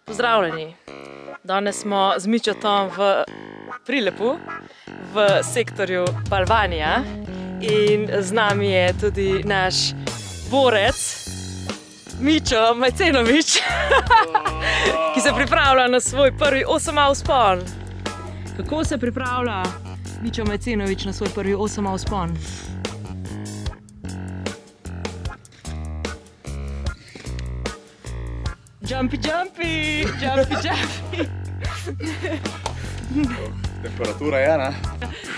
Pozdravljeni! Danes smo z Mičotom v PRILEPu v sektorju Balvanija in z nami je tudi naš borec Mičo Majcenovič, ki se pripravlja na svoj prvi 8A vzpon. Kako se pripravlja Mičo Majcenovič na svoj prvi 8A vzpon? Jumpy, jumpy, jumpy, jumpy. Temperatura je, ne?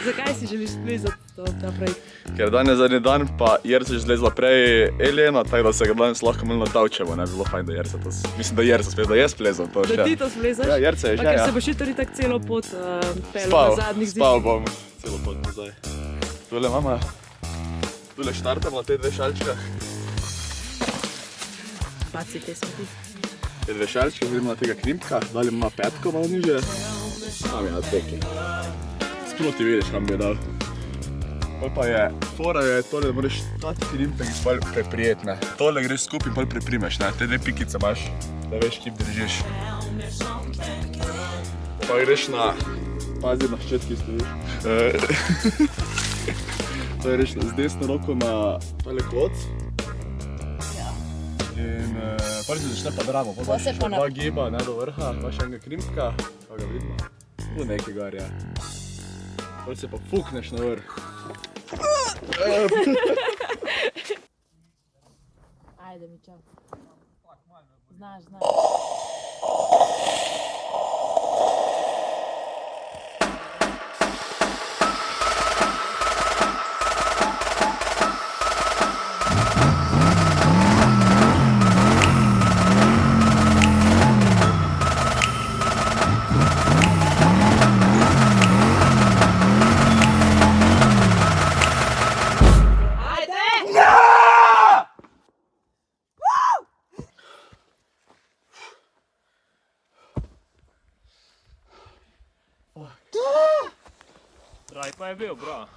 Zakaj si želiš splezati ta projekt? Ker danes zadnji dan, pa Jerca že zlezla prej Elena, tako da se ga danes lahko malo natavčemo, ne? Bilo fajn, da Jerca to... Mislim, da Jerca spet, da jaz splezam to še. Da ti to splezaš? Ja, Jerca je že, ja. Ker se boš jutri tako celo pot pelil na zadnjih zidih. Spal bom celo pot nazaj. Tule mama, tule štartamo te dve šalčka. Paci, te smo ti. Te dve šalčke, gremo na tega krimpka, dalje ima petko malo niže. Tam je na teki. Sproti vidiš, kam bi je dal. Pol pa je, fora je tole, da moraš tati krimpek pol preprijet, ne. Tole greš skupaj in pol preprimeš, ne. Te dve pikice imaš, da veš, kip držiš. Pa greš na, pazi na ščetki stojiš. Pa greš z desno roko na tole kloc. In pa se začne pa dramo, pa še dva giba, ne, do vrha, pa še enega krimpka, pa ga vidimo. Tu nekaj gor je. Pa se pa fukneš na vrh. Ajde, Mičo. Znaš. Draj pa je bil, bro.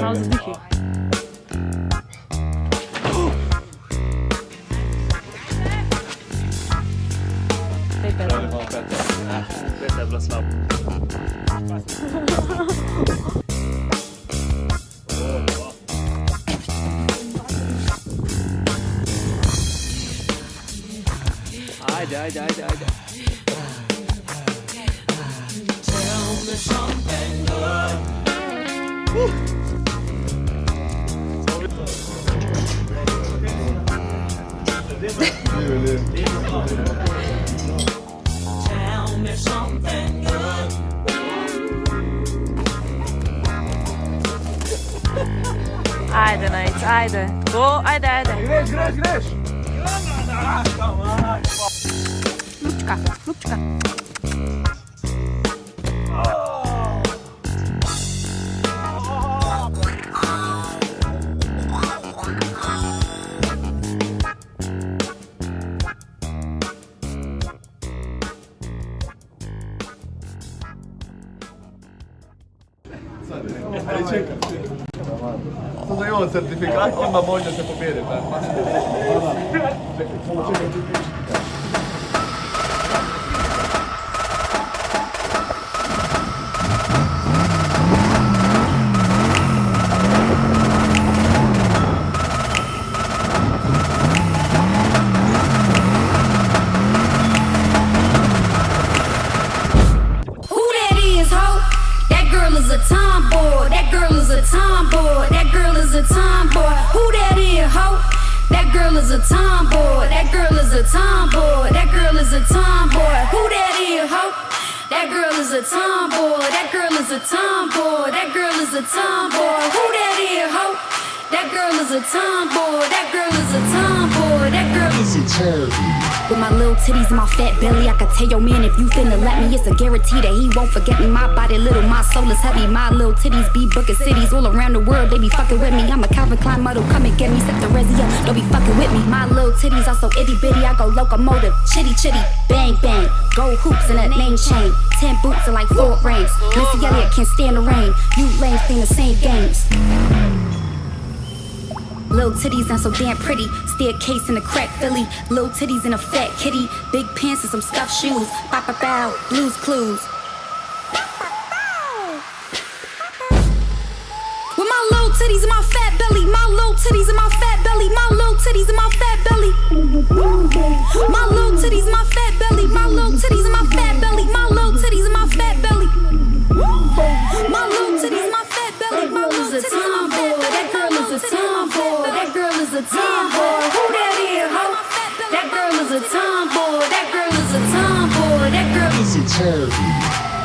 Malo vzdihi. Peta je bila slaba. Ajde. Ajde, Nejc, ajde. Go, ajde. Greš! Lupčka. To da imamo certifikat, onda može se pobjediti. is a tomboy. That girl is a tomboy. That girl is a tomboy. Who that is, ho? That girl is a tomboy. That girl is a tomboy. That girl is a tomboy. Who that that is, ho? That girl is a tomboy. That girl is a tomboy. That girl is a tomboy. With my little titties and my fat belly, I can tell your man if you finna let me, it's a guarantee that he won't forget me. My body little, my soul is heavy. My little titties be booking cities all around the world. They be fucking with me. I'm a Calvin Klein model, come and get me. Set the resi up, don't be fucking with me. My little titties are so itty bitty, I go locomotive, chitty chitty, bang bang. Gold hoops and a name chain, 10 boots and like 4 rings. Missy Elliott can't stand the rain. You lames playing the same games. Little titties and so damn pretty. Staircase in a crack Philly. Little titties and a fat kitty. Big pants and some scuffed shoes. Bow bow bow. Blues Clues. With my little titties and my fat belly. My little titties and my fat belly. My little titties and my fat belly. My little titties and my fat belly. My little titties and my fat belly. My little titties and my fat belly. My little titties and my fat belly. My little titties and my fat belly. That girl is a tomboy. That girl is a tomboy. Who that is, ho? That girl is a tomboy. That girl is a tomboy. That girl is a tomboy.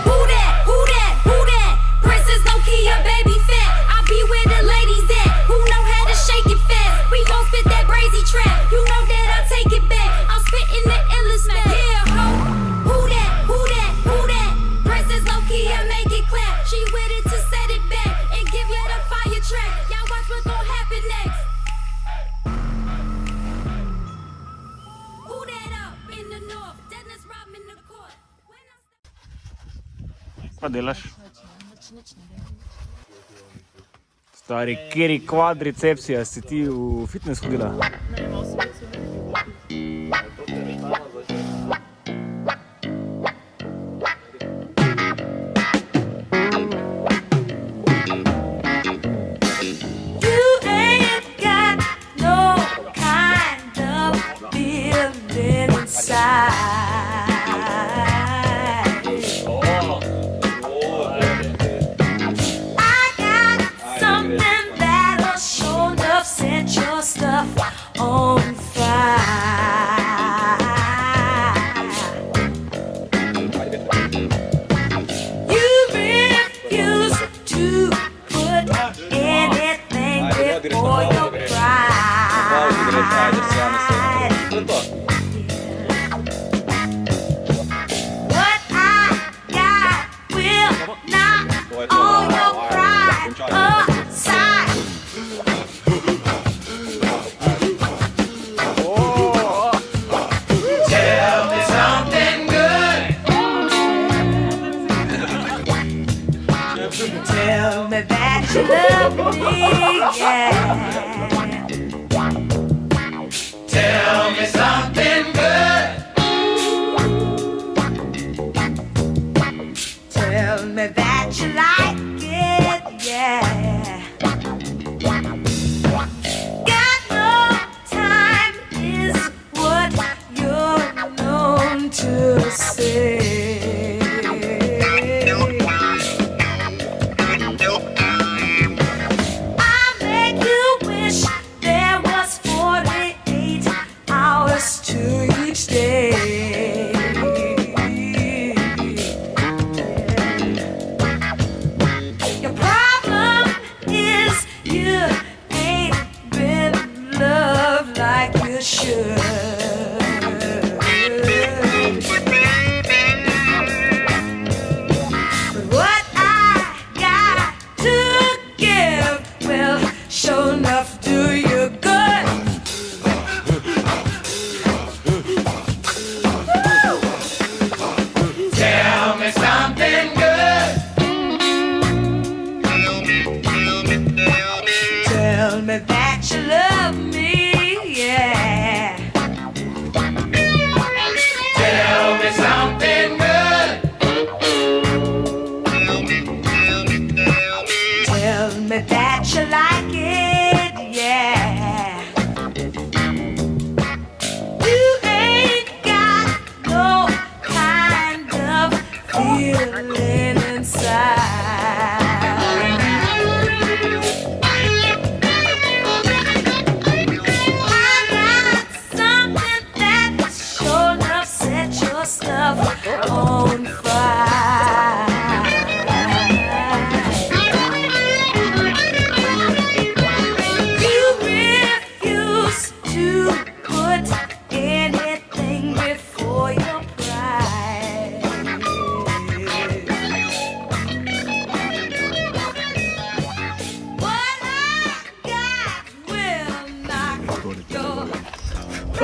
Who that? Who that? Who that? Princess Nokia, baby fat. I be where the ladies at. Who know how to shake it fast? We gon' spit that brazy trap. You know that I take it back. I'm spitting the illest back. Yeah, ho. Who that? Who that? Who that? Princess Nokia, make it clap. She with it to set it back and give you the fire track. Y'all watch what gon' happen next. Who that up in the north? Dennis Rodman in the court. Pa delaš? Stari, kjeri kvadricepsija si ti v fitness hodila?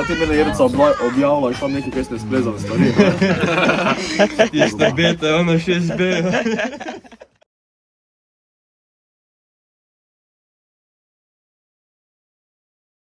Da ti mene Jerca objavila i tam neke pesne splezane stvari. Jeste beta, ono 6B.